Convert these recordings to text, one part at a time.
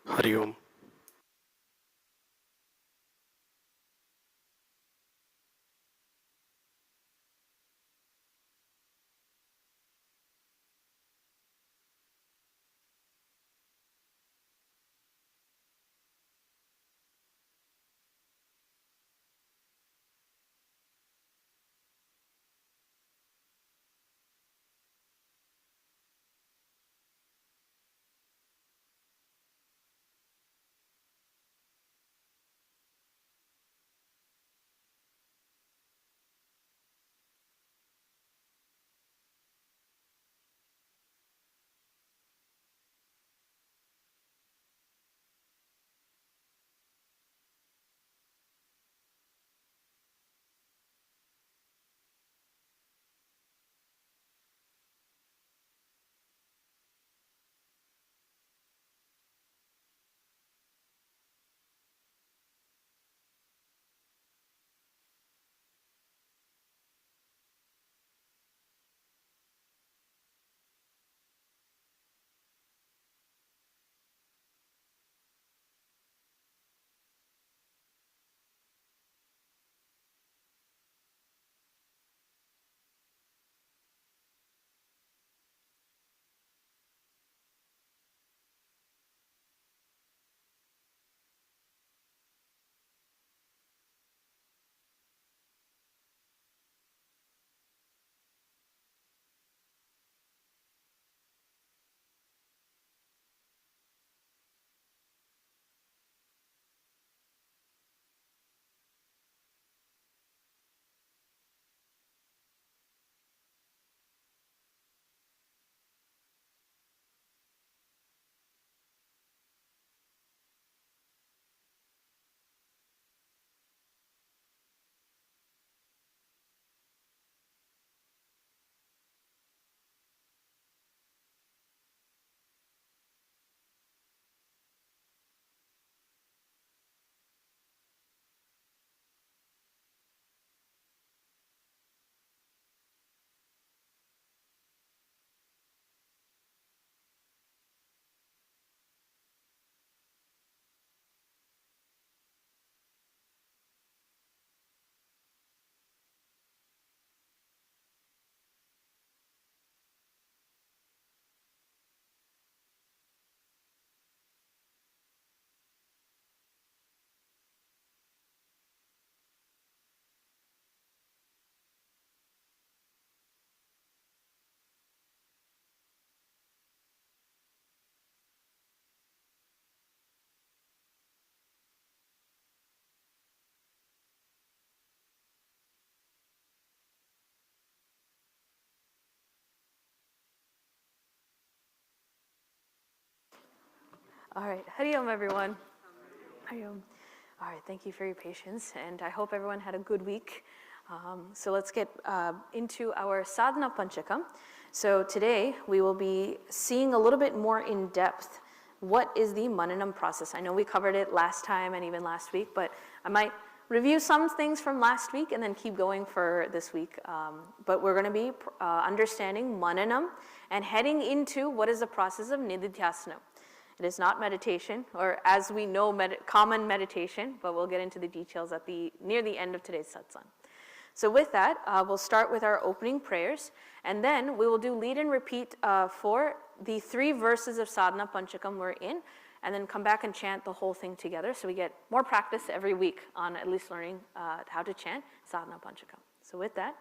Hari Om. All right, Hari Om, everyone. Hari Om. All right, thank you for your patience, and I hope everyone had a good week. So let's get into our sadhana panchakam. So today we will be seeing a little bit more in depth what is the mananam process. I know we covered it last time and even last week, but I might review some things from last week and then keep going for this week. But we're going to be understanding mananam and heading into what is the process of nididhyasana. It is not meditation, or as we know, common meditation, but we'll get into the details at near the end of today's satsang. So with that, we'll start with our opening prayers, and then we will do lead and repeat for the 3 verses of sadhana panchakam we're in, and then come back and chant the whole thing together, so we get more practice every week on at least learning how to chant sadhana panchakam. So with that,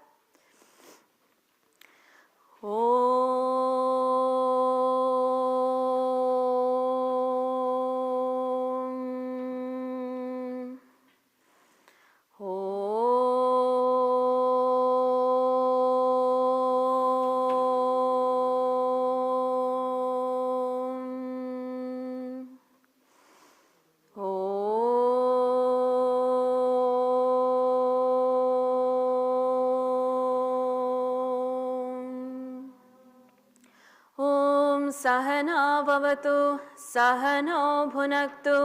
सहना भवतु सहनौ भुनक्तु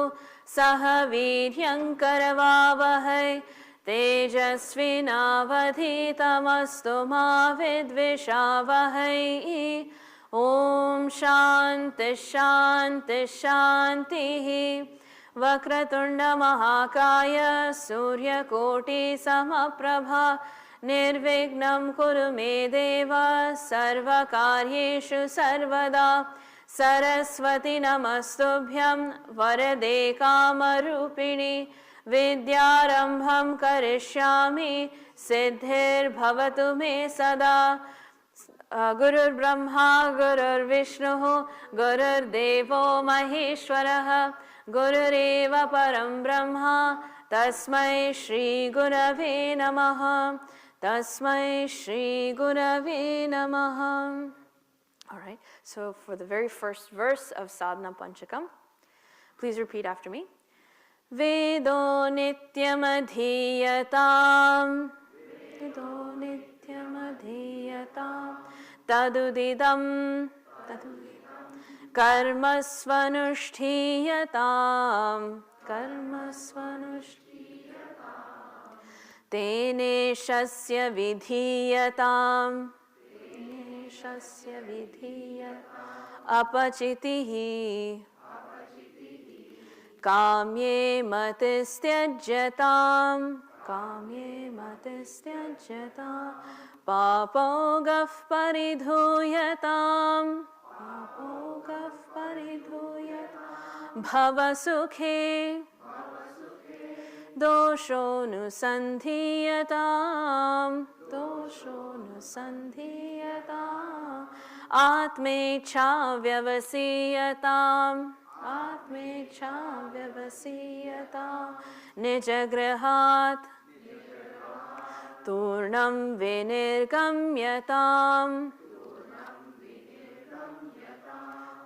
सह वीर्यङ्करवावहै तेजस्विनावधीतमस्तु मा विद्विषावहै Om Shanti Shanti Shanti. Vakratunda Mahakaya Suryakoti Samaprabha. Nirvignam Kuru Me Deva Sarvakaryeshu Sarvada. Saraswati Namastubhyam Varade Kamarupini. Vidyarambham Karishyami Siddhir Bhavatu Me Sada. Gurur Brahma Gurur Vishnu Gurur Devo Maheshwaraha Gurureva Param Brahma Tasmai Shri Gurave Namaha. Tasmai Shri Gurave Namaha. All right, so for the very first verse of Sadhana Panchakam, please repeat after me. Vedo nityam adhiyatam. Vedo nityam adhiyatam. Tadudidam. Karma svanushtiyatam. Karma svanushtiyatam. Tene shasya vidhiyatam. Tene shasya vidhiyatam. Apachitihi. Kamye matistyajyatam. Kamye matistyajyatam. Papogaf paridhuyatam. Papogaf paridhuyatam. Bhavasukhe. Dosho nusandhiyatam. Dosho nusandhiyatam. Atmecha vyavasiyatam. Atmecha vyavasiyatam. Nijagrahat. Turnam vinirgamyatam.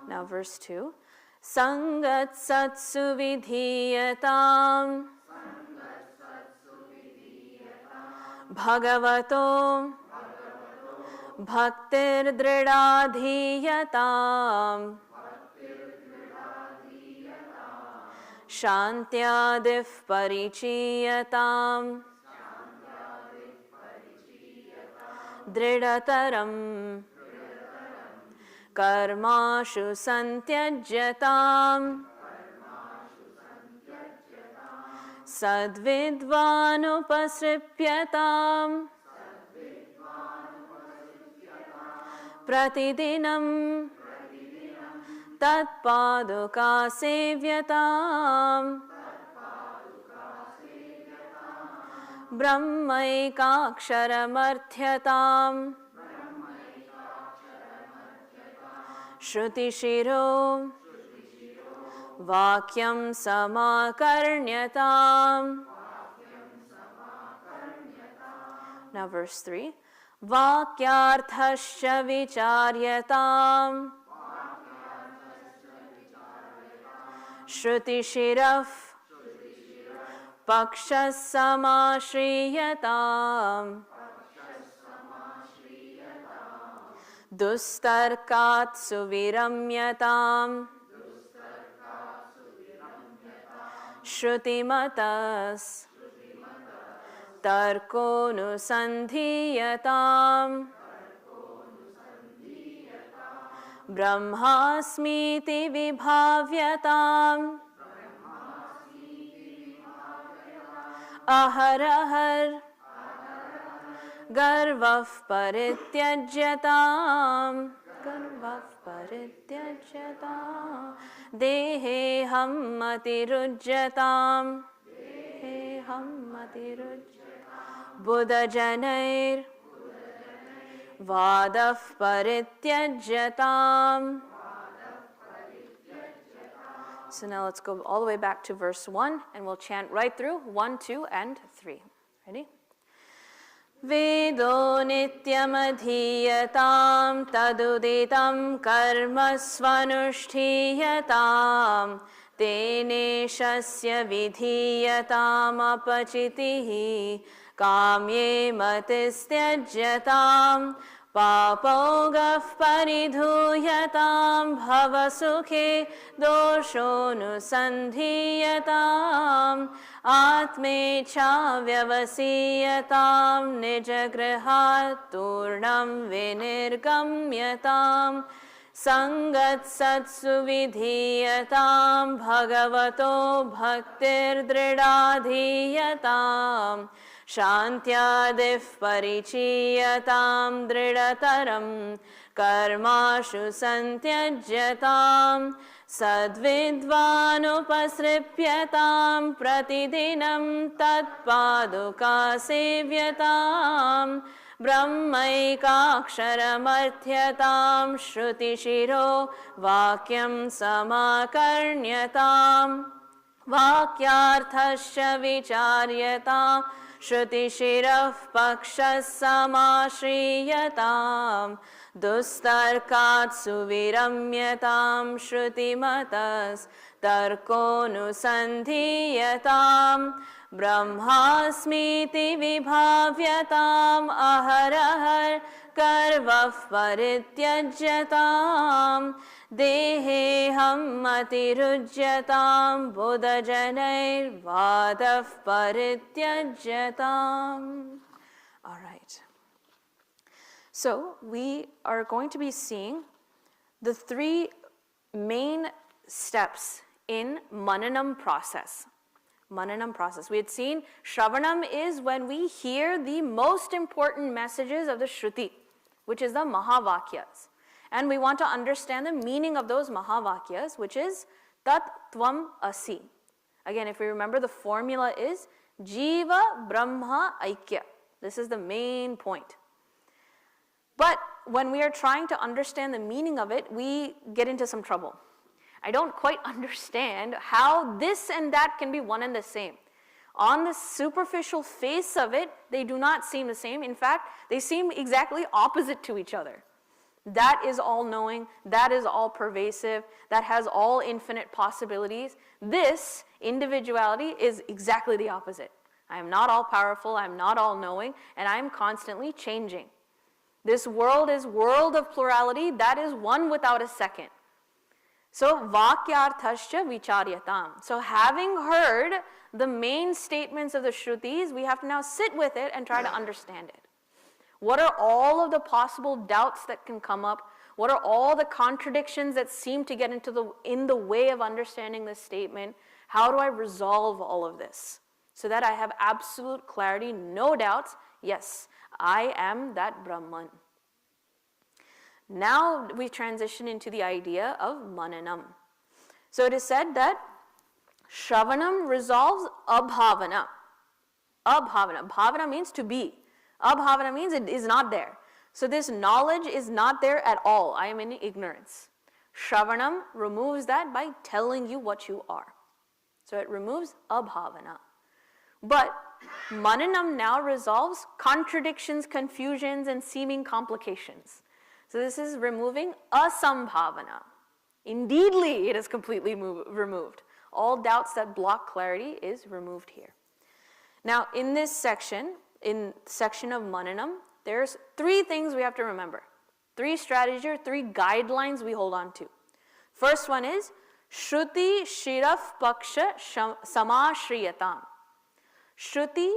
Now verse 2. Sangat satsu vidhiyatam. Bhagavato. Bhaktir dridadhiyatam. Shantyadif parichiyatam. Dridataram. Karmashu santyajyatam. Sadvidvanupasripyatam. Pratidinam. Tatpaduka sevyatam. Brahmaikaksharamardhyatam. Shrutishiro. Vakyam samakarnyatam. Now verse 3. Vakyarthasya vicharyatam. Shrutishiraf. Pakshas samashriyatam. Dustarkat suviramyatam. Shrutimatas. Tarko nusandhiyatam. Brahmasmiti vibhavyatam. Aharahar. Garvav parityajyatam. Garvav parityajyatam. Deheham matirujyatam. Deheham matirujyatam. Buddhajanair. Vadav parityajyatam. So now let's go all the way back to verse 1 and we'll chant right through 1, 2, and 3. Ready? Vedo nityam adhiyatam taduditam karma svanushtiyatam tene shasya vidhiyatam apachitihi kamye matistyajyatam papogaf paridhuyatam bhavasukhe dosho nusandhiyatam atmecha vyavasiyatam nijagrahat turnam vinirgamyatam Sangatsatsu vidhiyatam bhagavato bhaktirdridadhiyatam shantyadif parichiyatam dridataram karmashu santyajyatam sadvidvanupasripyatam pratidinam tatpaduka sevyatam brahmaikaksharamardhyatam shrutishiro vakyam samakarnyatam vakyarthasya vicharyatam Shruti-shirah pakshas samashriyatam dustarkat suviramyatam shruti-matas tarkonusandhiyatam brahmasmiti vibhavyatam aharahar karvah parityajyatam Deheham matirujyatam buddhajanair vadav parityajyatam. All right. So we are going to be seeing the three main steps in mananam process. Mananam process. We had seen Shravanam is when we hear the most important messages of the Shruti, which is the Mahavakyas. And we want to understand the meaning of those Mahavakyas, which is Tat Tvam Asi. Again, if we remember, the formula is Jiva Brahma Aikya. This is the main point. But when we are trying to understand the meaning of it, we get into some trouble. I don't quite understand how this and that can be one and the same. On the superficial face of it, they do not seem the same. In fact, they seem exactly opposite to each other. That is all-knowing, that is all-pervasive, that has all infinite possibilities. This individuality is exactly the opposite. I am not all-powerful, I am not all-knowing, and I am constantly changing. This world is world of plurality, that is one without a second. So, vakyarthasya vicharyatam. So, having heard the main statements of the Shrutis, we have to now sit with it and try to understand it. What are all of the possible doubts that can come up? What are all the contradictions that seem to get in the way of understanding this statement? How do I resolve all of this so that I have absolute clarity, no doubts? Yes, I am that Brahman. Now we transition into the idea of mananam. So it is said that Shravanam resolves abhavana. Abhavana. Bhavana means to be. Abhavana means it is not there. So this knowledge is not there at all. I am in ignorance. Shravanam removes that by telling you what you are. So it removes abhavana. But mananam now resolves contradictions, confusions, and seeming complications. So this is removing asambhavana. Indeedly, it is completely removed. All doubts that block clarity is removed here. Now, in this section, in section of mananam, there's three things we have to remember. Three strategies or three guidelines we hold on to. First one is Shruti Shiraf Paksha Samashriyatam. Shruti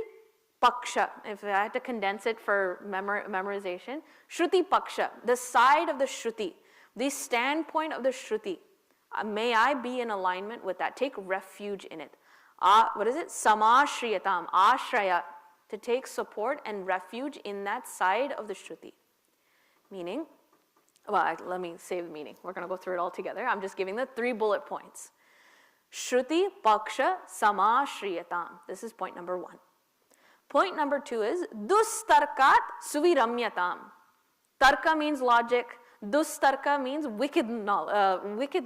Paksha, if I had to condense it for memorization, Shruti Paksha, the side of the Shruti, the standpoint of the Shruti. May I be in alignment with that. Take refuge in it. What is it? Samashriyatam, ashraya, to take support and refuge in that side of the Shruti. Meaning, well, let me say the meaning. We're going to go through it all together. I'm just giving the 3 bullet points. Shruti Paksha Samashriyatam. This is point number 1. Point number 2 is Dustarkat Suviramyatam. Tarka means logic. Dustarka means wicked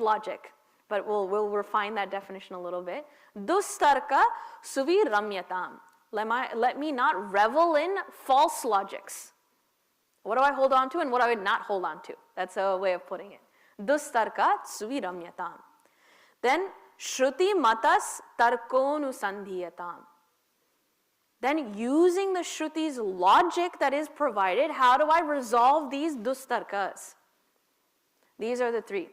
logic. But we'll refine that definition a little bit. Dustarka Suviramyatam. Let me not revel in false logics. What do I hold on to and what do I not hold on to? That's a way of putting it. Dustarka Suviramyatam. Then Shruti Matas Tarkonusandhiyatam. Then using the Shruti's logic that is provided, how do I resolve these dustarkas? These are the 3.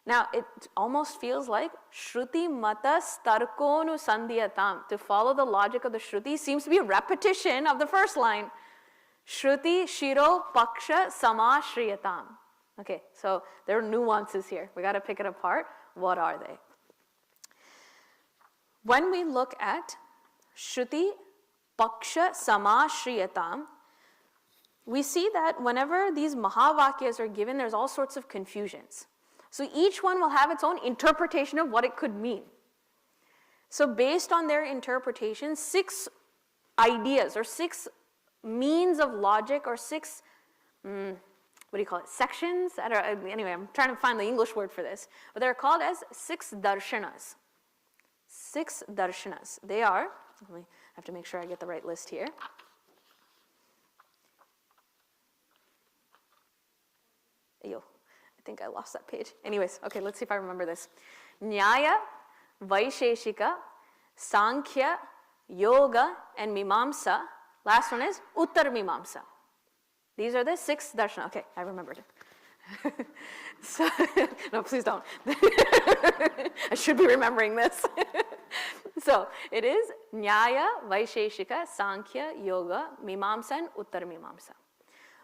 Now, it almost feels like Shruti Matas Tarkonu Sandhyatam. To follow the logic of the Shruti seems to be a repetition of the first line. Shruti Shiro Paksha Samashriyatam. Okay, so there are nuances here. We got to pick it apart. What are they? When we look at Shruti Paksha Samashriyatam, we see that whenever these Mahavakyas are given, there's all sorts of confusions. So each one will have its own interpretation of what it could mean. So based on their interpretation, 6 ideas or 6 means of logic or 6, what do you call it, sections? I don't, anyway, I'm trying to find the English word for this. But they're called as 6 darshanas. 6 darshanas. They are, I have to make sure I get the right list here. Yo, I think I lost that page. Anyways, okay, let's see if I remember this. Nyaya, Vaisheshika, Sankhya, Yoga, and Mimamsa. Last one is Uttar Mimamsa. These are the 6 darshanas. Okay, I remembered it. So, no, please don't. I should be remembering this. So, it is Nyaya, Vaisheshika, Sankhya, Yoga, Mimamsa, and Uttar Mimamsa.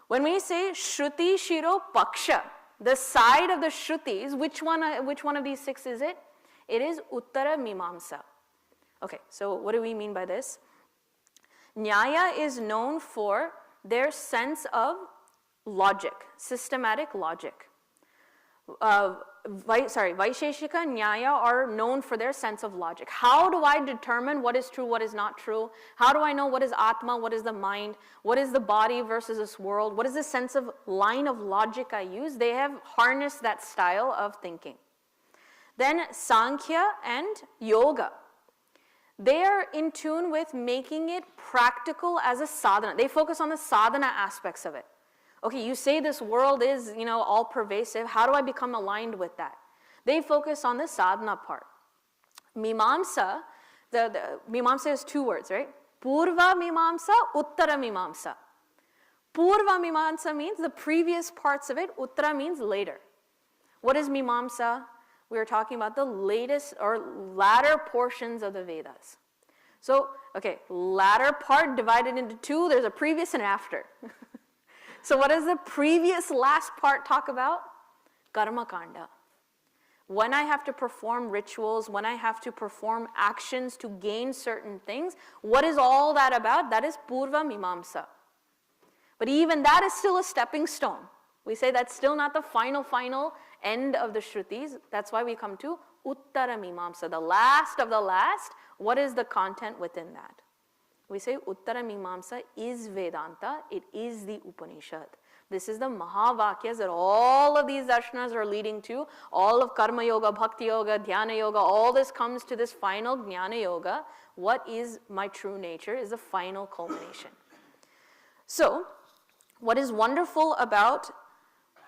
When we say Shruti Shiro Paksha, the side of the Shrutis, which one of these 6 is it? It is Uttara Mimamsa. Okay, so what do we mean by this? Nyaya is known for their sense of logic, systematic logic. Vaisheshika, Nyaya are known for their sense of logic. How do I determine what is true, what is not true? How do I know what is Atma, what is the mind? What is the body versus this world? What is the sense of line of logic I use? They have harnessed that style of thinking. Then Sankhya and Yoga. They are in tune with making it practical as a sadhana. They focus on the sadhana aspects of it. Okay, you say this world is, all pervasive. How do I become aligned with that? They focus on the sadhana part. Mimamsa, the Mimamsa is 2 words, right? Purva Mimamsa, Uttara Mimamsa. Purva Mimamsa means the previous parts of it. Uttara means later. What is Mimamsa? We are talking about the latest or latter portions of the Vedas. So, okay, latter part divided into 2. There's a previous and after. So what does the previous last part talk about? Karma Kanda. When I have to perform rituals, when I have to perform actions to gain certain things, what is all that about? That is Purva Mimamsa. But even that is still a stepping stone. We say that's still not the final end of the Shrutis. That's why we come to Uttara Mimamsa, the last of the last. What is the content within that? We say Uttara Mimamsa is Vedanta, it is the Upanishad. This is the Mahavakyas that all of these darshanas are leading to. All of Karma Yoga, Bhakti Yoga, Dhyana Yoga, all this comes to this final Jnana Yoga. What is my true nature is the final culmination. So, what is wonderful about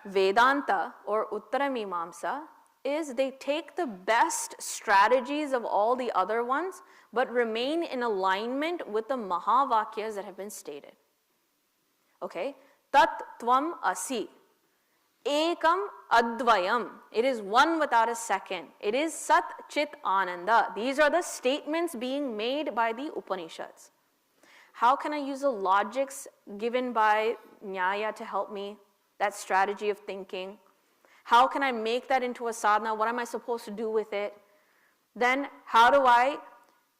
Vedanta or Uttara Mimamsa is they take the best strategies of all the other ones, but remain in alignment with the Mahavakyas that have been stated. Okay? Tat Tvam Asi. Ekam Advayam. It is one without a second. It is Sat Chit Ananda. These are the statements being made by the Upanishads. How can I use the logics given by Nyaya to help me? That strategy of thinking. How can I make that into a sadhana? What am I supposed to do with it? Then how do I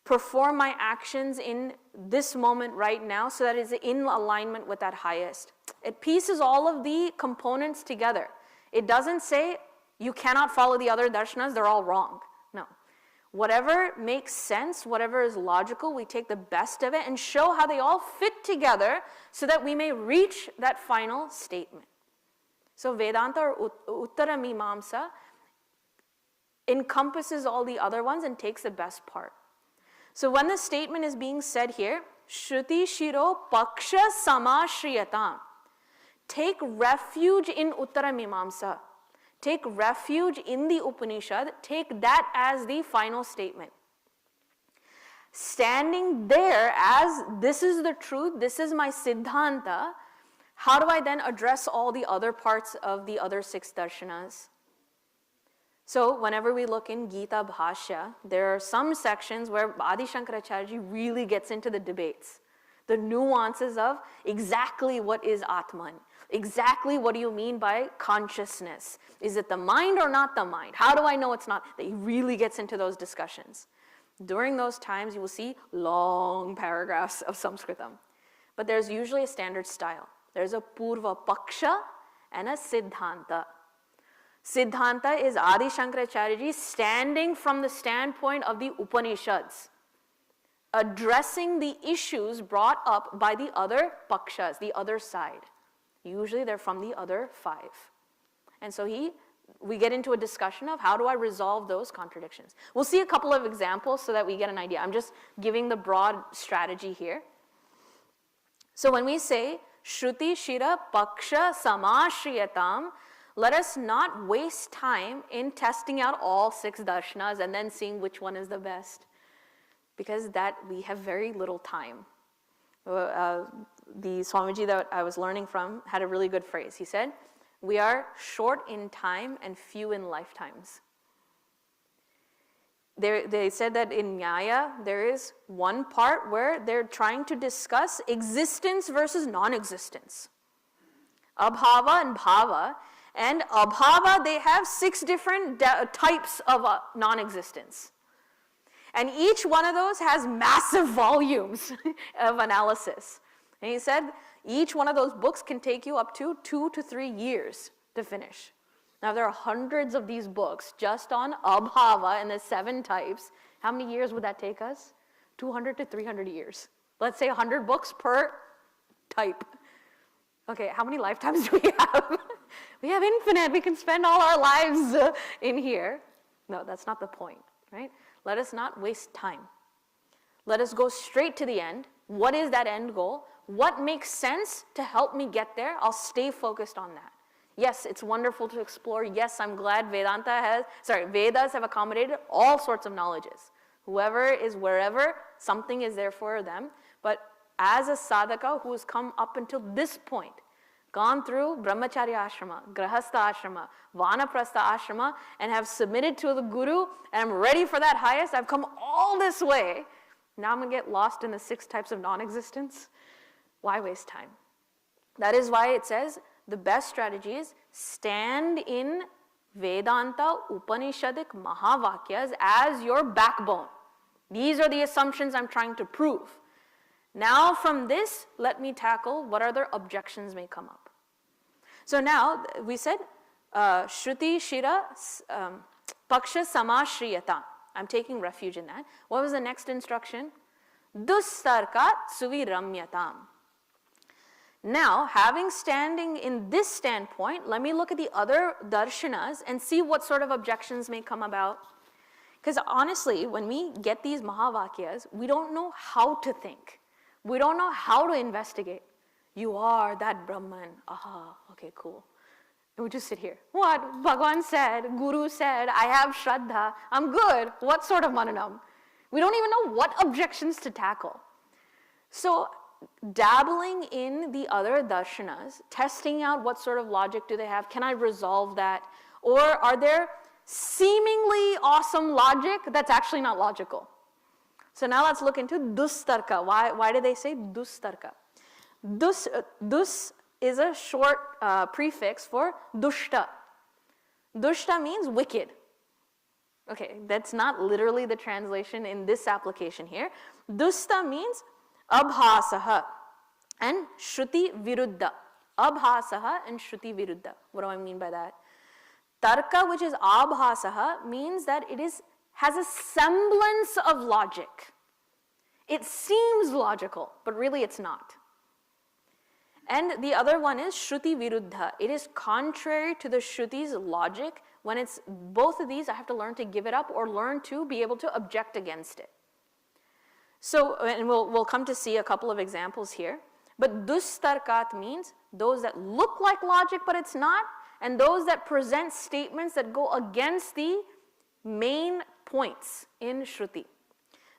perform my actions in this moment right now so that it's in alignment with that highest? It pieces all of the components together. It doesn't say you cannot follow the other darshanas, they're all wrong. No. Whatever makes sense, whatever is logical, we take the best of it and show how they all fit together so that we may reach that final statement. So Vedanta or Uttara Mimamsa encompasses all the other ones and takes the best part. So when the statement is being said here, Shruti Shiro Paksha Samashriyatam. Take refuge in Uttara Mimamsa. Take refuge in the Upanishad. Take that as the final statement. Standing there as this is the truth, this is my Siddhanta, how do I then address all the other parts of the other 6 darshanas? So whenever we look in Gita Bhashya, there are some sections where Adi Shankaracharya really gets into the debates. the nuances of exactly what is Atman, exactly what do you mean by consciousness. Is it the mind or not the mind? How do I know it's not? That he really gets into those discussions. During those times, you will see long paragraphs of Sanskritam. But there's usually a standard style. There's a Purva Paksha and a Siddhanta. Siddhanta is Adi Shankaracharya standing from the standpoint of the Upanishads, addressing the issues brought up by the other Pakshas, the other side. Usually they're from the other five. And so we get into a discussion of how do I resolve those contradictions. We'll see a couple of examples so that we get an idea. I'm just giving the broad strategy here. So when we say Shruti Shira Paksha Samashriyatam, let us not waste time in testing out all 6 darshanas and then seeing which one is the best, because that we have very little time. The Swamiji that I was learning from had a really good phrase. He said, we are short in time and few in lifetimes. They said that in Nyaya, there is one part where they're trying to discuss existence versus non-existence. Abhava and bhava. And abhava, they have 6 different types of non-existence. And each one of those has massive volumes of analysis. And he said each one of those books can take you up to 2 to 3 years to finish. Now there are hundreds of these books just on abhava and the 7 types. How many years would that take us? 200 to 300 years. Let's say 100 books per type. Okay, how many lifetimes do we have? We have infinite. We can spend all our lives in here. No, that's not the point, right? Let us not waste time. Let us go straight to the end. What is that end goal? What makes sense to help me get there? I'll stay focused on that. Yes, it's wonderful to explore. Yes, I'm glad Vedas have accommodated all sorts of knowledges. Whoever is wherever, something is there for them. But as a sadhaka who has come up until this point, gone through brahmacharya ashrama, grahastha ashrama, vanaprastha ashrama, and have submitted to the guru, and I'm ready for that highest, I've come all this way. Now I'm going to get lost in the 6 types of non-existence. Why waste time? That is why it says the best strategy is stand in Vedanta Upanishadic Mahavakyas as your backbone. These are the assumptions I'm trying to prove. Now from this, let me tackle what other objections may come up. So now we said Shruti Shira Paksha Samashriyata. I'm taking refuge in that. What was the next instruction? Dustarkat Suviramyatam. Now, having standing in this standpoint, let me look at the other darshanas and see what sort of objections may come about. Because honestly, when we get these Mahavakyas, we don't know how to think. We don't know how to investigate. You are that Brahman. Aha, okay, cool. And we just sit here. What? Bhagavan said, Guru said, I have Shraddha, I'm good. What sort of mananam? We don't even know what objections to tackle. So, dabbling in the other darshanas, testing out what sort of logic do they have, can I resolve that? Or are there seemingly awesome logic that's actually not logical? So now let's look into dustarka. Why do they say dustarka? Dus is a short prefix for dushta. Dushta means wicked. Okay, that's not literally the translation in this application here. Dusta means abhasaha and shruti viruddha. Abhasaha and shruti viruddha. What do I mean by that? Tarka, which is abhasaha, means that it has a semblance of logic. It seems logical, but really it's not. And the other one is shruti viruddha. It is contrary to the shruti's logic. When it's both of these, I have to learn to give it up or learn to be able to object against it. So, and we'll come to see a couple of examples here. But dustarkat means those that look like logic, but it's not, and those that present statements that go against the main points in Shruti.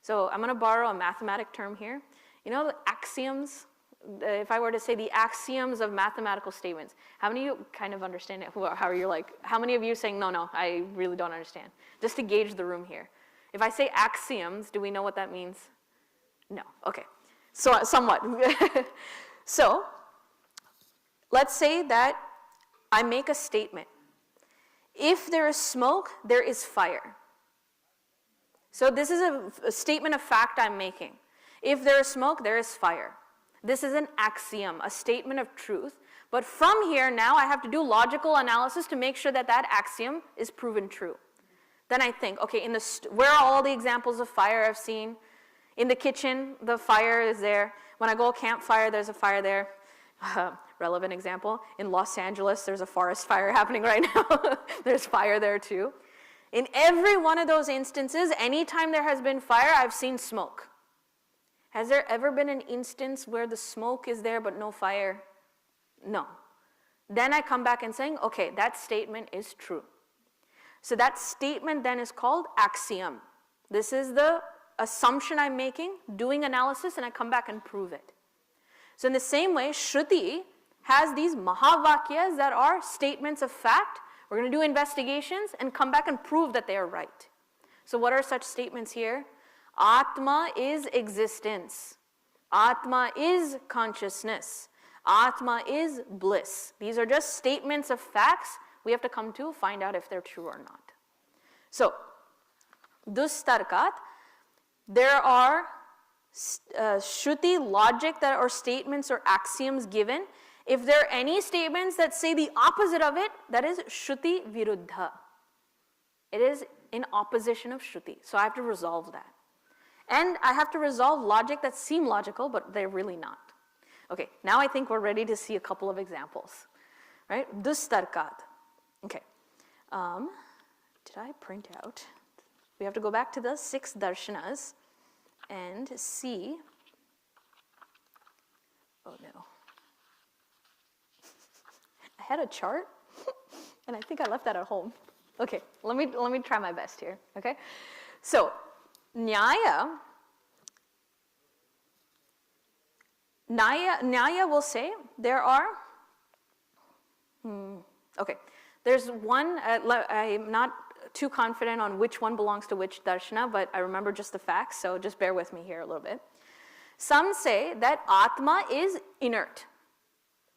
So I'm going to borrow a mathematic term here. You know the axioms? If I were to say the axioms of mathematical statements, how many of you kind of understand it? How many of you saying, no, I really don't understand? Just to gauge the room here. If I say axioms, do we know what that means? No. Okay. So, somewhat. So, let's say that I make a statement. If there is smoke, there is fire. So this is a statement of fact I'm making. If there is smoke, there is fire. This is an axiom, a statement of truth. But from here now, I have to do logical analysis to make sure that that axiom is proven true. Then I think, okay, where are all the examples of fire I've seen? In the kitchen, the fire is there. When I go campfire, there's a fire there. Relevant example, in Los Angeles, there's a forest fire happening right now. There's fire there too. In every one of those instances, anytime there has been fire, I've seen smoke. Has there ever been an instance where the smoke is there but no fire? No. Then I come back and saying, okay, that statement is true. So that statement then is called axiom. This is the assumption I'm making, doing analysis, and I come back and prove it. So in the same way, Shruti has these mahavakyas that are statements of fact. We're going to do investigations and come back and prove that they are right. So what are such statements here? Atma is existence. Atma is consciousness. Atma is bliss. These are just statements of facts we have to come to find out if they're true or not. So, dustarkat, there are Shruti logic that are statements or axioms given. If there are any statements that say the opposite of it, that is Shruti viruddha. It is in opposition of Shruti. So I have to resolve that. And I have to resolve logic that seem logical, but they're really not. Okay, now I think we're ready to see a couple of examples. Right? Dustarkat. Okay. Did I print out? We have to go back to the 6 darshanas and see. Oh no. I had a chart, and I think I left that at home. Okay, let me try my best here. Okay, so Nyaya will say there are. Okay, there's one. I'm not too confident on which one belongs to which darshana, but I remember just the facts, so just bear with me here a little bit. Some say that Atma is inert.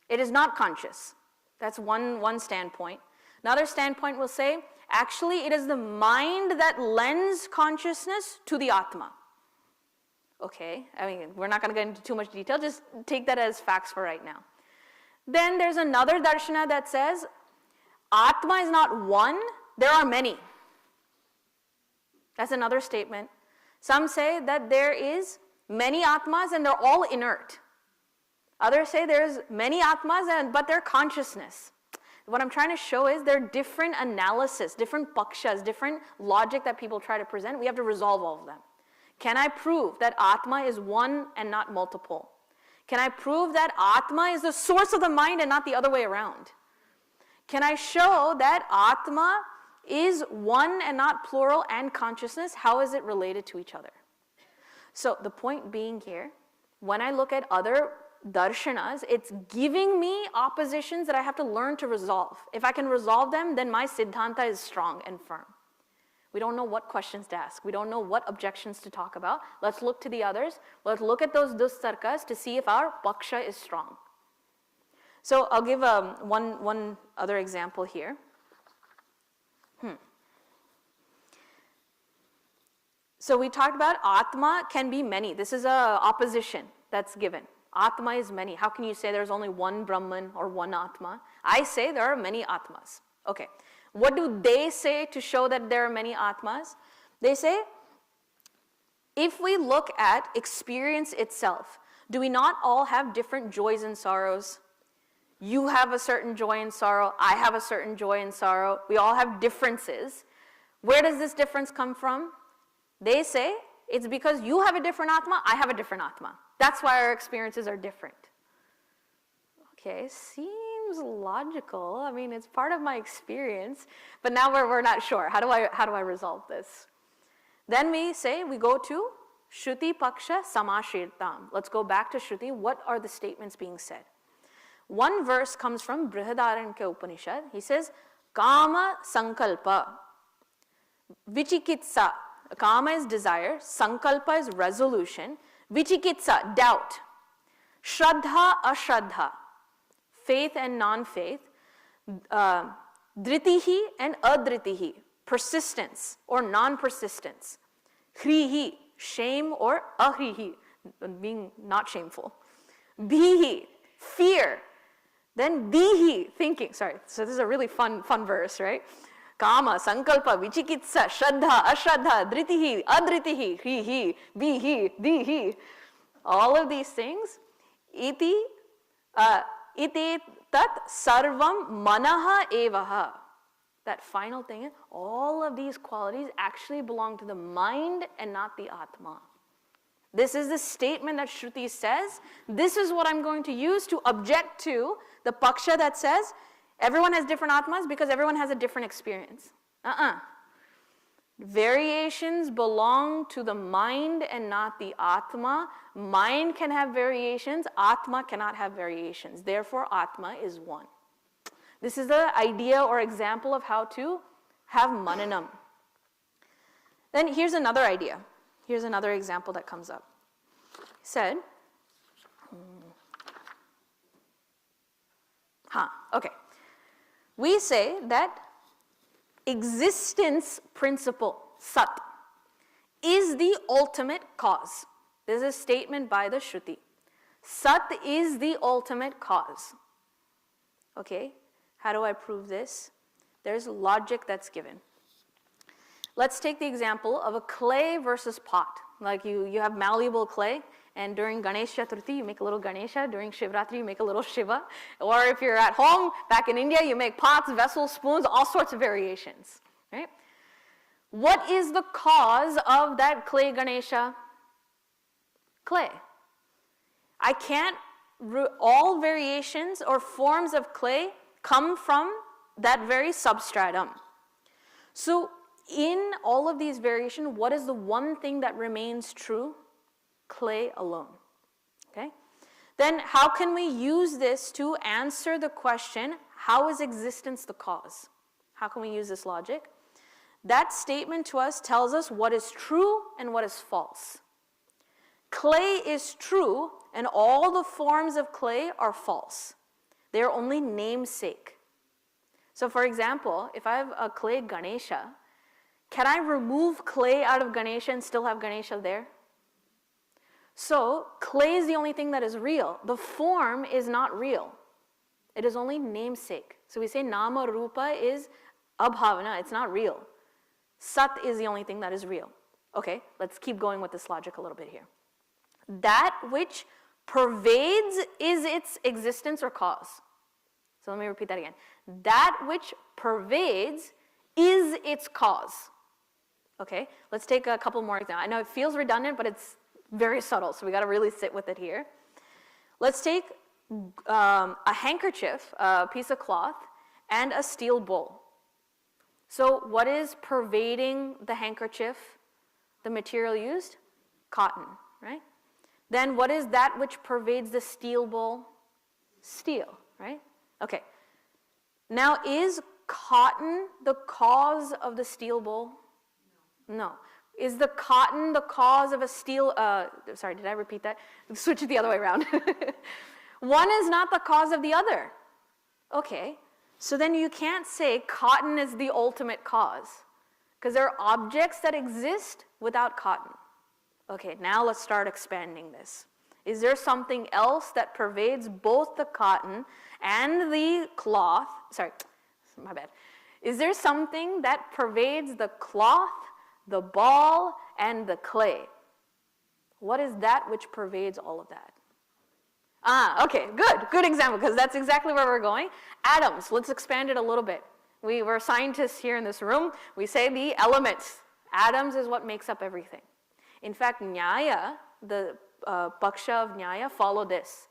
It is not conscious. That's one standpoint. Another standpoint will say, actually, it is the mind that lends consciousness to the Atma. Okay, I mean, we're not going to get into too much detail. Just take that as facts for right now. Then there's another darshana that says, Atma is not one, there are many. That's another statement. Some say that there is many Atmas and they're all inert. Others say there's many Atmas but they're consciousness. What I'm trying to show is there are different analysis, different pakshas, different logic that people try to present. We have to resolve all of them. Can I prove that Atma is one and not multiple? Can I prove that Atma is the source of the mind and not the other way around? Can I show that Atma is one and not plural and consciousness? How is it related to each other? So the point being here, when I look at other darshanas, it's giving me oppositions that I have to learn to resolve. If I can resolve them, then my siddhanta is strong and firm. We don't know what questions to ask. We don't know what objections to talk about. Let's look to the others. Let's look at those dustarkas to see if our paksha is strong. So I'll give one other example here. So we talked about Atma can be many. This is a opposition that's given. Atma is many. How can you say there's only one Brahman or one Atma? I say there are many Atmas. Okay. What do they say to show that there are many Atmas? They say, if we look at experience itself, do we not all have different joys and sorrows? You have a certain joy and sorrow. I have a certain joy and sorrow. We all have differences. Where does this difference come from? They say it's because you have a different Atma, I have a different Atma. That's why our experiences are different. Okay, seems logical. I mean, it's part of my experience, but now we're not sure. How do I resolve this? Then we go to Shruti Paksha Samashirtam. Let's go back to Shruti. What are the statements being said? One verse comes from Brihadaranyaka Upanishad. He says, Kama Sankalpa, Vichikitsa. Kama is desire, Sankalpa is resolution, Vichikitsa, doubt. Shraddha, ashraddha, faith and non-faith. Dritihi and adritihi, persistence or non-persistence. Hrihi, shame or ahrihi, being not shameful. Bhihi, fear. Then dihi, thinking. Sorry, so this is a really fun verse, right? Kama, sankalpa, vichikitsa, shraddha, ashraddha, dritihi, adritihi, hrihi, bhihi, dihi. All of these things, iti tat sarvam manaha evaha. That final thing, all of these qualities actually belong to the mind and not the Atma. This is the statement that Shruti says. This is what I'm going to use to object to the paksha that says everyone has different Atmas because everyone has a different experience. Variations belong to the mind and not the Atma. Mind can have variations, Atma cannot have variations. Therefore, Atma is one. This is the idea or example of how to have mananam. Then here's another idea. Here's another example that comes up. He said, okay. We say that existence principle, Sat, is the ultimate cause. This is a statement by the Shruti. Sat is the ultimate cause. Okay, how do I prove this? There's logic that's given. Let's take the example of a clay versus pot. Like you have malleable clay, and during Ganesh Chaturthi, you make a little Ganesha. During Shivratri, you make a little Shiva. Or if you're at home, back in India, you make pots, vessels, spoons, all sorts of variations, right? What is the cause of that clay Ganesha? Clay. I can't, all variations or forms of clay come from that very substratum. So in all of these variations, what is the one thing that remains true? Clay alone. Okay? Then how can we use this to answer the question, how is existence the cause? How can we use this logic? That statement to us tells us what is true and what is false. Clay is true and all the forms of clay are false. They are only namesake. So for example, if I have a clay Ganesha, can I remove clay out of Ganesha and still have Ganesha there? So clay is the only thing that is real. The form is not real. It is only namesake. So we say nama rupa is abhavana, it's not real. Sat is the only thing that is real. Okay, let's keep going with this logic a little bit here. That which pervades is its existence or cause. So let me repeat that again. That which pervades is its cause. Okay, let's take a couple more examples. I know it feels redundant, but it's very subtle, so we got to really sit with it here. Let's take a handkerchief, a piece of cloth, and a steel bowl. So what is pervading the handkerchief, the material used? Cotton, right? Then what is that which pervades the steel bowl? Steel, right? Okay. Now is cotton the cause of the steel bowl? No. Is the cotton the cause of a steel, sorry, did I repeat that? Switch it the other way around. One is not the cause of the other. Okay. So then you can't say cotton is the ultimate cause, because there are objects that exist without cotton. Okay, now let's start expanding this. Is there something else that pervades both the cotton and the cloth? Sorry, my bad. Is there something that pervades the cloth, the ball, and the clay? What is that which pervades all of that? Okay, good example, because that's exactly where we're going. Atoms, let's expand it a little bit. We're scientists here in this room. We say the elements. Atoms is what makes up everything. In fact, Nyaya, the paksha of Nyaya, follow this.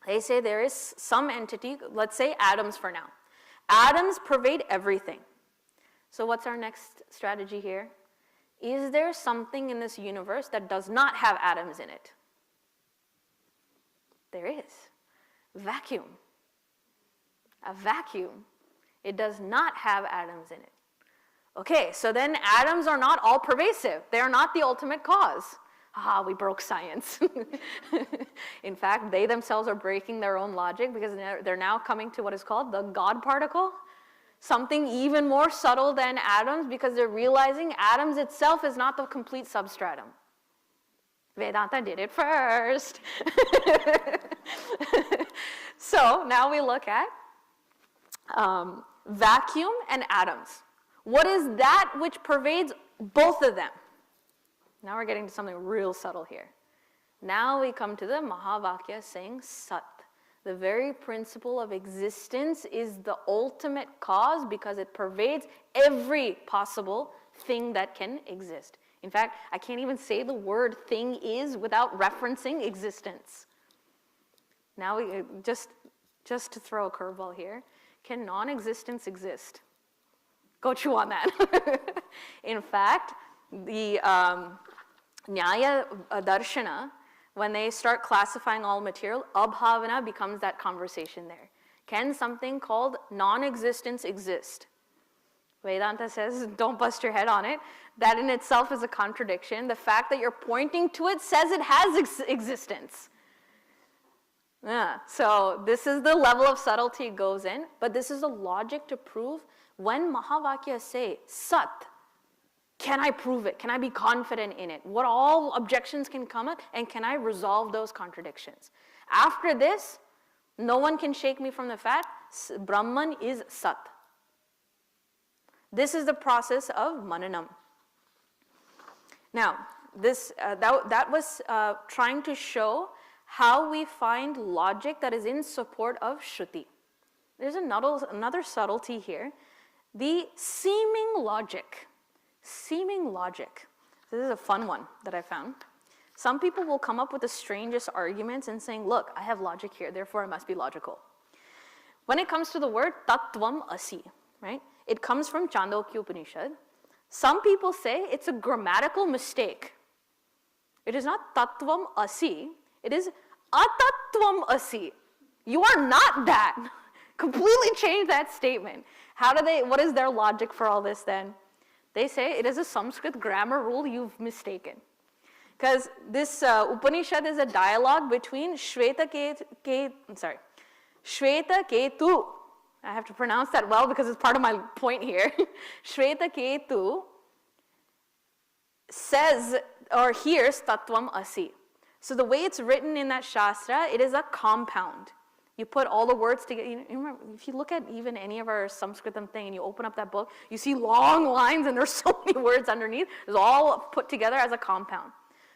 They say there is some entity, let's say atoms for now. Atoms pervade everything. So what's our next strategy here? Is there something in this universe that does not have atoms in it? There is. Vacuum. A vacuum. It does not have atoms in it. Okay, so then atoms are not all pervasive. They are not the ultimate cause. we broke science. In fact, they themselves are breaking their own logic because they're now coming to what is called the God particle, something even more subtle than atoms, because they're realizing atoms itself is not the complete substratum. Vedanta did it first. So now we look at vacuum and atoms. What is that which pervades both of them? Now we're getting to something real subtle here. Now we come to the Mahavakya saying Sat. The very principle of existence is the ultimate cause because it pervades every possible thing that can exist. In fact, I can't even say the word thing is without referencing existence. Now, we, just to throw a curveball here, can non-existence exist? Go chew on that. In fact, the Nyaya Darshana, when they start classifying all material, abhavana becomes that conversation there. Can something called non-existence exist? Vedanta says, don't bust your head on it. That in itself is a contradiction. The fact that you're pointing to it says it has existence. Yeah, so this is the level of subtlety it goes in, but this is a logic to prove when Mahavakyas say, Sat, can I prove it? Can I be confident in it? What all objections can come up, and can I resolve those contradictions? After this, no one can shake me from the fact Brahman is Sat. This is the process of Mananam. Now, this that was trying to show how we find logic that is in support of Shruti. There's another subtlety here. The seeming logic. Seeming logic. This is a fun one that I found. Some people will come up with the strangest arguments and saying, look, I have logic here, therefore I must be logical. When it comes to the word tattvam asi, right? It comes from Chandogya Upanishad. Some people say it's a grammatical mistake. It is not tattvam asi, it is atattvam asi. You are not that. Completely change that statement. What is their logic for all this then? They say it is a Sanskrit grammar rule you've mistaken. Because this Upanishad is a dialogue between Shweta Ketu. I have to pronounce that well because it's part of my point here. Shweta Ketu says or hears Tattvam Asi. So the way it's written in that Shastra, it is a compound. You put all the words together. You remember, if you look at even any of our Sanskritam thing and you open up that book, you see long lines and there's so many words underneath. It's all put together as a compound.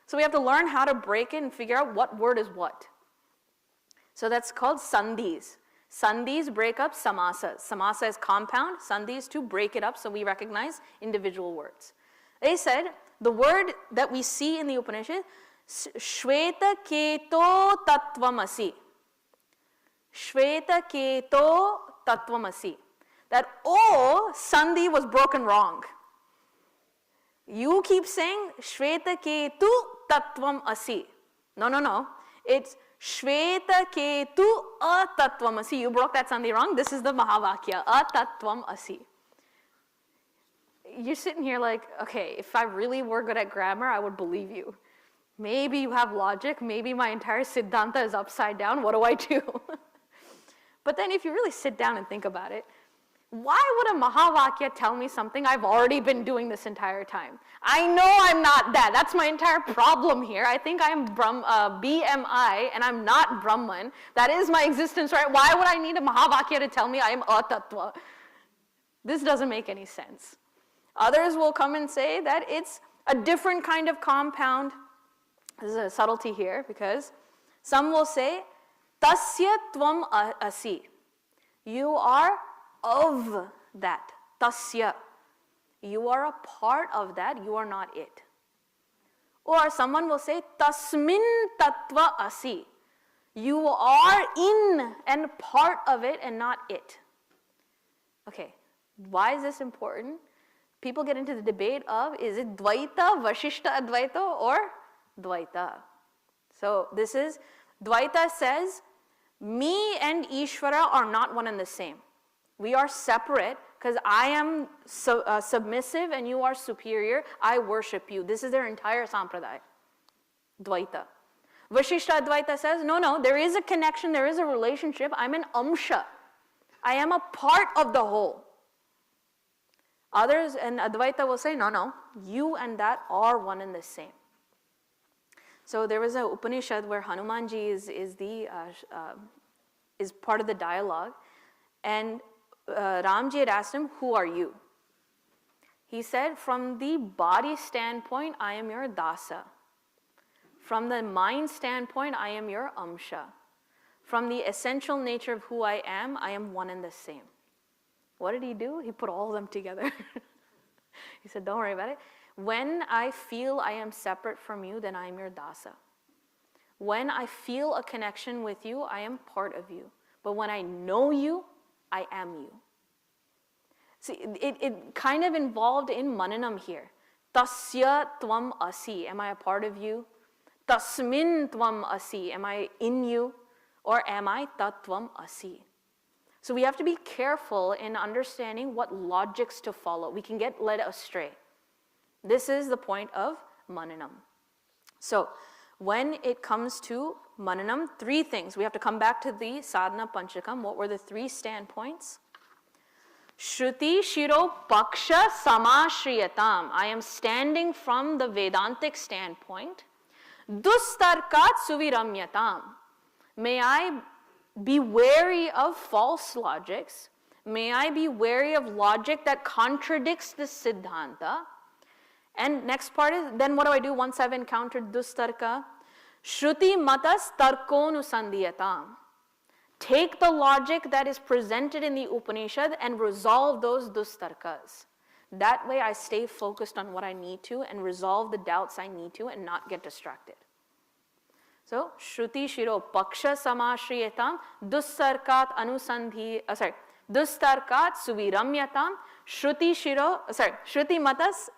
So we have to learn how to break it and figure out what word is what. So that's called sandhis. Sandhis break up samasas. Samasa is compound, sandhis to break it up so we recognize individual words. They said the word that we see in the Upanishad, Shweta Keto Tattvamasi. Shweta Keto Tattvamasi. That O sandhi was broken wrong. You keep saying Shweta Ketu Tattvam Asi. No. It's Shweta Ketu Atattvam Asi. You broke that sandhi wrong. This is the Mahavakya. Atattvam Asi. You're sitting here like, okay, if I really were good at grammar, I would believe you. Maybe you have logic. Maybe my entire Siddhanta is upside down. What do I do? But then if you really sit down and think about it, why would a Mahavakya tell me something I've already been doing this entire time? I know I'm not that. That's my entire problem here. I think I'm BMI and I'm not Brahman. That is my existence, right? Why would I need a Mahavakya to tell me I am Atattva? This doesn't make any sense. Others will come and say that it's a different kind of compound. This is a subtlety here because some will say, Tasya tvam asi. You are of that. Tasya. You are a part of that. You are not it. Or someone will say, Tasmin tattva asi. You are in and part of it and not it. Okay, why is this important? People get into the debate of, is it Dvaita, Vashishta Advaita, or Dvaita? So this is, Dvaita says, me and Ishvara are not one and the same. We are separate because I am submissive and you are superior. I worship you. This is their entire sampradaya. Dvaita. Vashishta Advaita says, no, there is a connection, there is a relationship. I'm an amsha. I am a part of the whole. Others, and Advaita will say, no, you and that are one and the same. So there was an Upanishad where Hanumanji is part of the dialogue, and Ramji had asked him, who are you? He said, from the body standpoint, I am your dasa. From the mind standpoint, I am your amsha. From the essential nature of who I am one and the same. What did he do? He put all of them together. He said, don't worry about it. When I feel I am separate from you, then I am your dasa. When I feel a connection with you, I am part of you. But when I know you, I am you. See, it kind of involved in mananam here. Tasya tvam asi. Am I a part of you? Tasmin tvam asi. Am I in you? Or am I tattvam asi? So we have to be careful in understanding what logics to follow. We can get led astray. This is the point of mananam. So when it comes to mananam, three things. We have to come back to the sadhana panchakam. What were the three standpoints? Shruti shiro paksha samashriyatam. I am standing from the Vedantic standpoint. Dustarkat suviramyatam. May I be wary of false logics. May I be wary of logic that contradicts the siddhanta. And next part is, then what do I do once I've encountered dustarka? Shruti matas tarkonu sandhiyatam. Take the logic that is presented in the Upanishad and resolve those dustarkas. That way I stay focused on what I need to and resolve the doubts I need to and not get distracted. So, Shruti Shiro Paksha Samashriyatam Dustarkat Dustarkat Suviramyatam Shruti Matas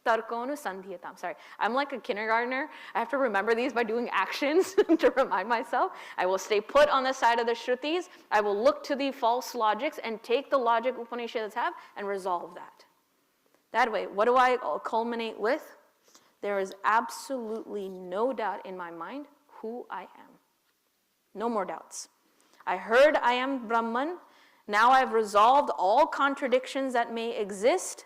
Tarkonu Sandhyatam. Sorry, I'm like a kindergartner. I have to remember these by doing actions to remind myself. I will stay put on the side of the Shrutis. I will look to the false logics and take the logic Upanishads have and resolve that. That way, what do I culminate with? There is absolutely no doubt in my mind who I am. No more doubts. I heard I am Brahman. Now I've resolved all contradictions that may exist.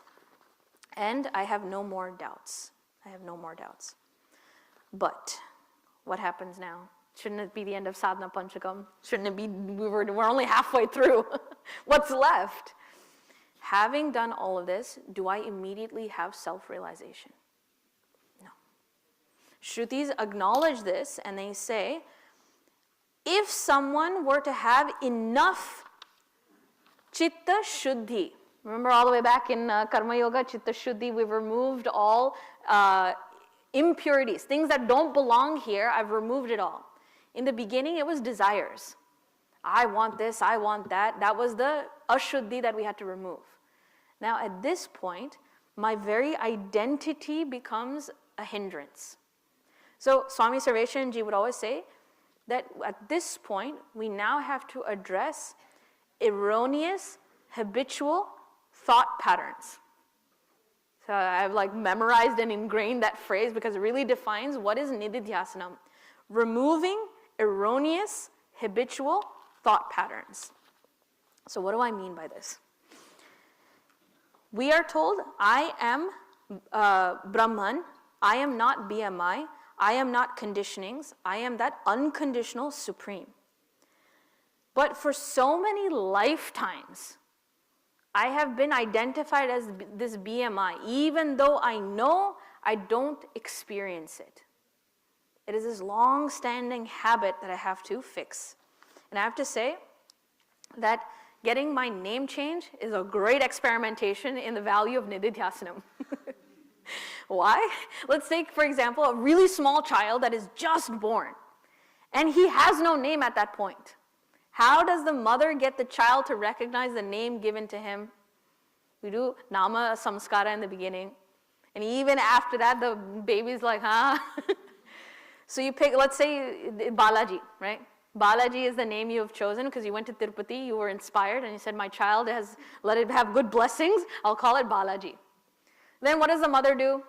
And I have no more doubts. I have no more doubts. But what happens now? Shouldn't it be the end of sadhana panchakam? Shouldn't it be, we're only halfway through. What's left? Having done all of this, do I immediately have self-realization? No. Shrutis acknowledge this and they say, if someone were to have enough chitta shuddhi, remember all the way back in Karma Yoga, Chitta Shuddhi, we've removed all impurities, things that don't belong here, I've removed it all. In the beginning, it was desires. I want this, I want that. That was the ashuddhi that we had to remove. Now at this point, my very identity becomes a hindrance. So Swami Sarveshanji would always say that at this point, we now have to address erroneous, habitual thought patterns. So I've like memorized and ingrained that phrase because it really defines what is nididhyasanam. Removing erroneous, habitual thought patterns. So what do I mean by this? We are told, I am Brahman, I am not BMI, I am not conditionings, I am that unconditional supreme. But for so many lifetimes, I have been identified as this BMI, even though I know I don't experience it. It is this long-standing habit that I have to fix. And I have to say that getting my name changed is a great experimentation in the value of nididhyasanam. Why? Let's take, for example, a really small child that is just born, and he has no name at that point. How does the mother get the child to recognize the name given to him? We do nama samskara in the beginning. And even after that, the baby's like, huh? So you pick, let's say Balaji, right? Balaji is the name you have chosen because you went to Tirupati, you were inspired, and you said, my child has, let it have good blessings, I'll call it Balaji. Then what does the mother do?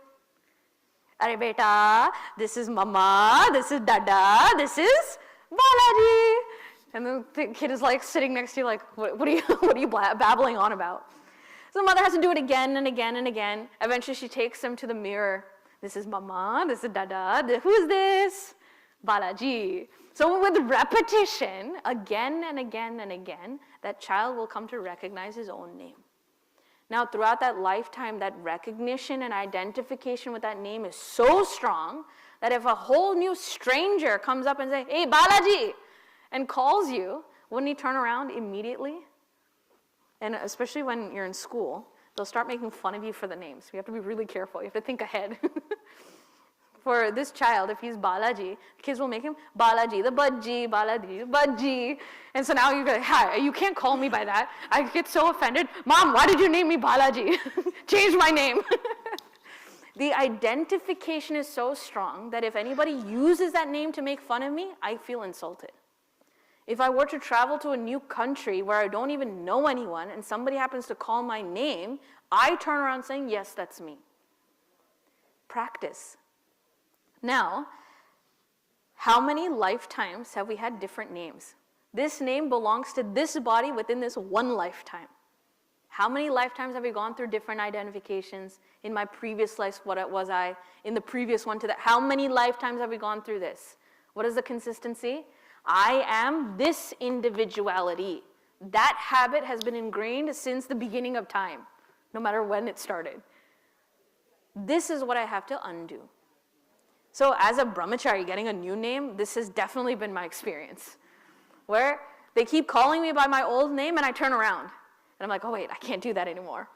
Arey beta, this is mama, this is dada, this is Balaji. And the kid is like sitting next to you like, what are you babbling on about? So the mother has to do it again and again and again. Eventually she takes him to the mirror. This is mama, this is dada, who is this? Balaji. So with repetition, again and again and again, that child will come to recognize his own name. Now, throughout that lifetime, that recognition and identification with that name is so strong that if a whole new stranger comes up and says, hey, Balaji, and calls you, wouldn't he turn around immediately? And especially when you're in school, they'll start making fun of you for the names. You have to be really careful. You have to think ahead. For this child, if he's Balaji, kids will make him Balaji the Bajji, Balaji the Bajji. And so now you go, hi, you can't call me by that. I get so offended. Mom, why did you name me Balaji? Change my name. The identification is so strong that if anybody uses that name to make fun of me, I feel insulted. If I were to travel to a new country where I don't even know anyone and somebody happens to call my name, I turn around saying, yes, that's me. Practice. Now, how many lifetimes have we had different names? This name belongs to this body within this one lifetime. How many lifetimes have we gone through different identifications? In my previous life, what was I? In the previous one to that. How many lifetimes have we gone through this? What is the consistency? I am this individuality. That habit has been ingrained since the beginning of time, no matter when it started. This is what I have to undo. So as a brahmachari getting a new name, this has definitely been my experience, where they keep calling me by my old name and I turn around. And I'm like, oh wait, I can't do that anymore.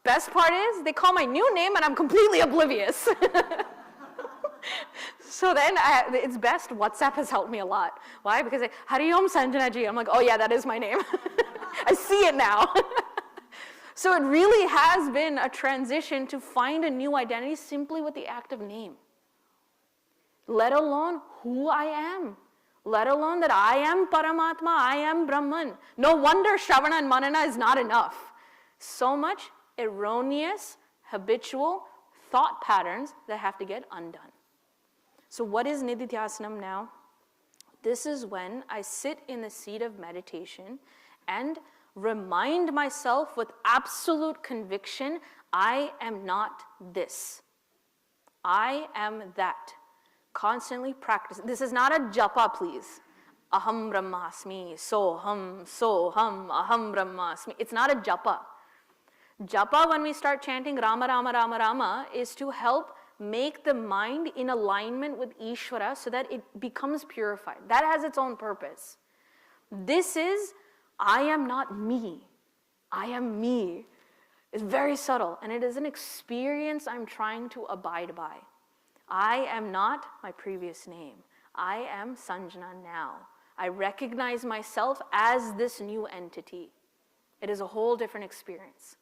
Best part is they call my new name and I'm completely oblivious. So then it's best, WhatsApp has helped me a lot. Why? Because Hariyom Sanjana ji, I'm like, oh yeah, that is my name. I see it now. So it really has been a transition to find a new identity simply with the act of name. Let alone who I am. Let alone that I am Paramatma, I am Brahman. No wonder Shravana and Manana is not enough. So much erroneous, habitual thought patterns that have to get undone. So what is Nididhyasanam now? This is when I sit in the seat of meditation and remind myself with absolute conviction, I am not this. I am that. Constantly practice. This is not a japa, please. Aham brahmasmi, soham, aham brahmasmi. It's not a japa. Japa, when we start chanting Rama, Rama, Rama, Rama, is to help make the mind in alignment with Ishvara so that it becomes purified. That has its own purpose. This is, I am not me. I am me. It's very subtle, and it is an experience I'm trying to abide by. I am not my previous name. I am Sanjana now. I recognize myself as this new entity. It is a whole different experience.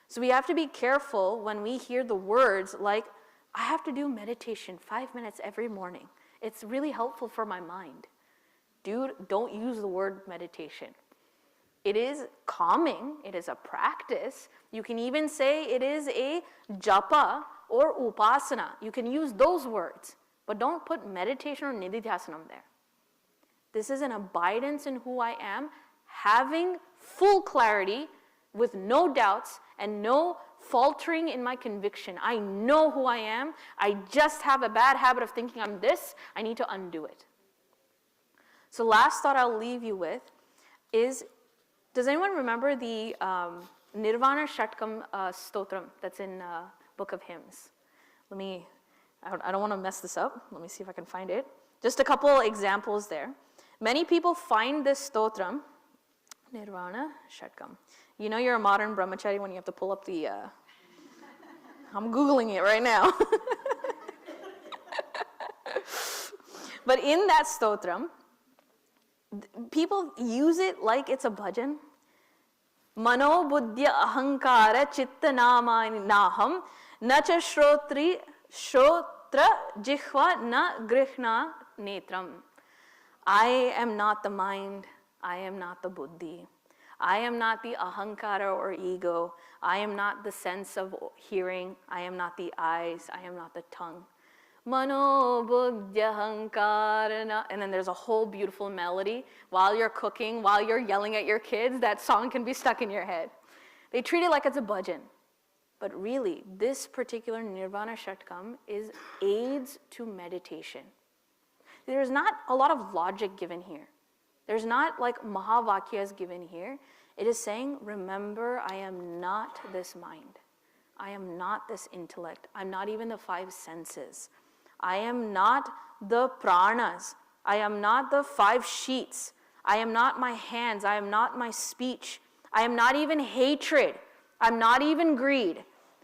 So we have to be careful when we hear the words like, I have to do meditation 5 minutes every morning. It's really helpful for my mind. Dude, don't use the word meditation. It is calming. It is a practice. You can even say it is a japa or upasana. You can use those words, but don't put meditation or nididhyasanam there. This is an abidance in who I am, having full clarity with no doubts and no faltering in my conviction. I know who I am. I just have a bad habit of thinking I'm this. I need to undo it. So last thought I'll leave you with is, does anyone remember the Nirvana Shatkam stotram that's in Book of Hymns? I don't want to mess this up. Let me see if I can find it. Just a couple examples there. Many people find this stotram, Nirvana Shatkam. You know you're a modern brahmachari when you have to pull up the, I'm Googling it right now. But in that stotram, people use it like it's a bhajan. Mano buddhya ahankara chitta nama naham nacha shrotra jihva na grihna netram. I am not the mind. I am not the buddhi. I am not the ahankara or ego. I am not the sense of hearing. I am not the eyes. I am not the tongue. Mano buddhya hankarana. And then there's a whole beautiful melody. While you're cooking, while you're yelling at your kids, that song can be stuck in your head. They treat it like it's a bhajan. But really, this particular Nirvana Shatkam is aids to meditation. There's not a lot of logic given here. There's not like Mahavakyas given here. It is saying, remember, I am not this mind. I am not this intellect. I'm not even the five senses. I am not the pranas. I am not the five sheets. I am not my hands. I am not my speech. I am not even hatred. I'm not even greed.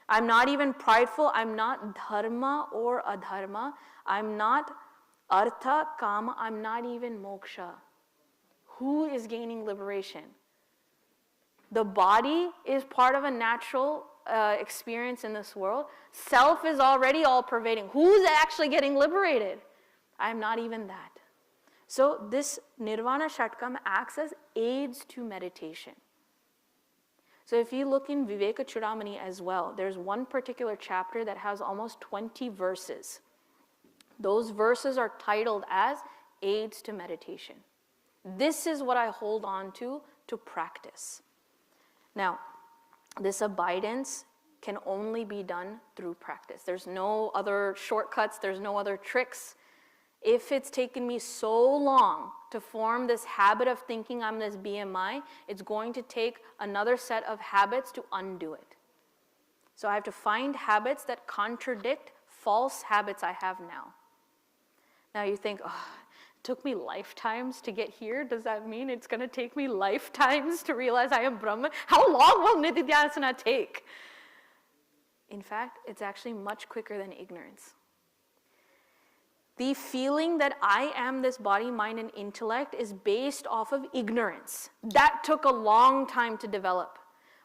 I'm not even prideful. I'm not dharma or adharma. I'm not artha, kama. I'm not even moksha. Who is gaining liberation? The body is part of a natural experience in this world. Self is already all-pervading. Who's actually getting liberated? I'm not even that. So this Nirvana Shatkam acts as aids to meditation. So if you look in Viveka Chudamani as well, there's one particular chapter that has almost 20 verses. Those verses are titled as aids to meditation. This is what I hold on to practice. Now, this abidance can only be done through practice. There's no other shortcuts, there's no other tricks. If it's taken me so long to form this habit of thinking I'm this BMI, it's going to take another set of habits to undo it. So I have to find habits that contradict false habits I have now. Now you think, oh, it took me lifetimes to get here. Does that mean it's going to take me lifetimes to realize I am Brahman? How long will Nididhyasana take? In fact, it's actually much quicker than ignorance. The feeling that I am this body, mind, and intellect is based off of ignorance. That took a long time to develop.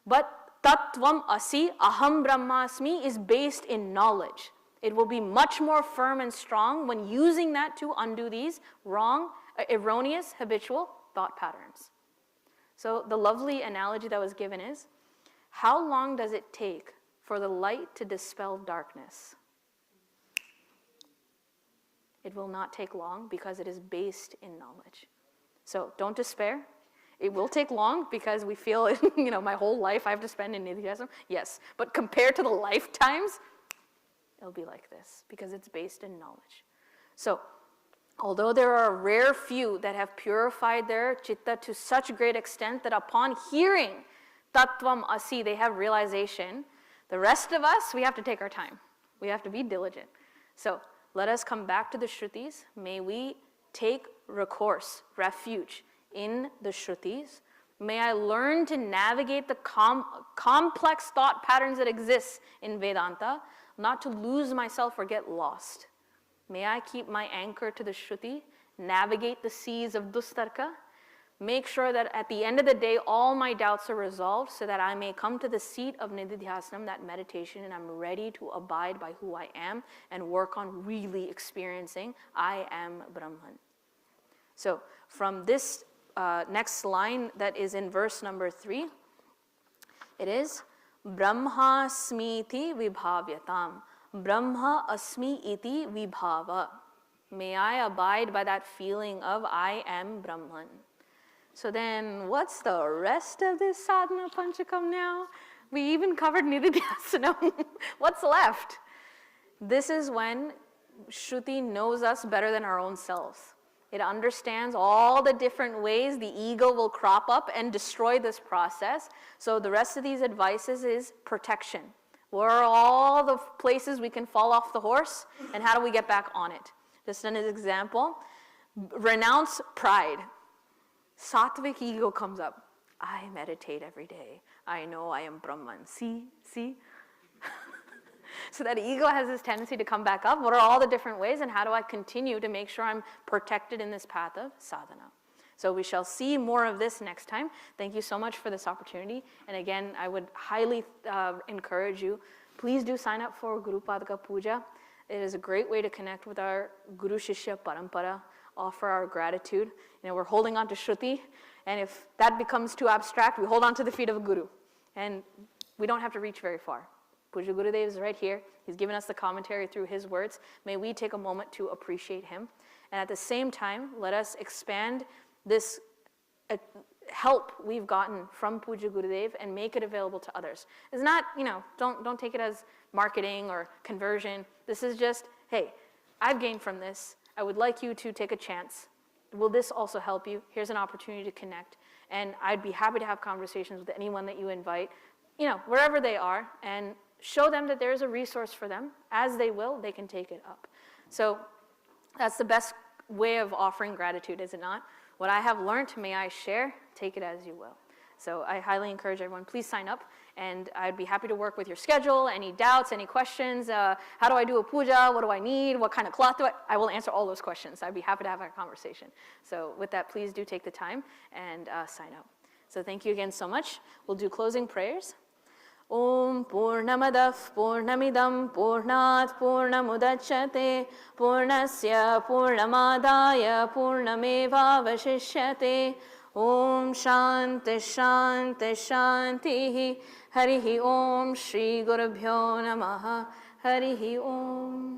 But Tattvam Asi, Aham Brahmasmi is based in knowledge. It will be much more firm and strong when using that to undo these wrong, erroneous, habitual thought patterns. So the lovely analogy that was given is, how long does it take for the light to dispel darkness? It will not take long because it is based in knowledge. So don't despair. It will take long because we feel, my whole life I have to spend in Nidhyasana. Yes, but compared to the lifetimes, it'll be like this because it's based in knowledge. So, although there are a rare few that have purified their chitta to such great extent that upon hearing Tattvam Asi, they have realization, the rest of us, we have to take our time. We have to be diligent. So, let us come back to the Shrutis. May we take recourse, refuge in the Shrutis. May I learn to navigate the complex thought patterns that exist in Vedanta, not to lose myself or get lost. May I keep my anchor to the Shruti, navigate the seas of Dustarka, make sure that at the end of the day, all my doubts are resolved so that I may come to the seat of Nididhyasanam, that meditation, and I'm ready to abide by who I am and work on really experiencing I am Brahman. So from this next line that is in verse number 3, it is Brahmasmiti vibhavyatam. Brahma asmi iti vibhava. May I abide by that feeling of I am Brahman. So then, what's the rest of this sadhana panchakam now? We even covered Nididhyasana. What's left? This is when Shruti knows us better than our own selves. It understands all the different ways the ego will crop up and destroy this process. So the rest of these advices is protection. Where are all the places we can fall off the horse, and how do we get back on it? Just an example, renounce pride. Sattvic ego comes up. I meditate every day. I know I am Brahman. See? So that ego has this tendency to come back up. What are all the different ways, and how do I continue to make sure I'm protected in this path of sadhana? So we shall see more of this next time. Thank you so much for this opportunity. And again, I would highly encourage you, please do sign up for Guru Padaka Puja. It is a great way to connect with our Guru Shishya Parampara, offer our gratitude. We're holding on to Shruti, and if that becomes too abstract, we hold on to the feet of a Guru. And we don't have to reach very far. Puja Gurudev is right here. He's given us the commentary through his words. May we take a moment to appreciate him. And at the same time, let us expand this help we've gotten from Puja Gurudev and make it available to others. It's not, don't take it as marketing or conversion. This is just, hey, I've gained from this. I would like you to take a chance. Will this also help you? Here's an opportunity to connect. And I'd be happy to have conversations with anyone that you invite, wherever they are, and show them that there's a resource for them. As they will, they can take it up. So that's the best way of offering gratitude, is it not? What I have learned, may I share? Take it as you will. So I highly encourage everyone, please sign up, and I'd be happy to work with your schedule, any doubts, any questions, how do I do a puja, what do I need, what kind of cloth do I will answer all those questions. I'd be happy to have a conversation. So with that, please do take the time and sign up. So thank you again so much. We'll do closing prayers. Om Purnamadav Purnamidam Purnat Purnamudachyate Purnasya Purnamadaya Purnameva Vashishyate Om Shanti Shanti Shanti Harihi Om Shri Gurubhyo Namaha Harihi Om.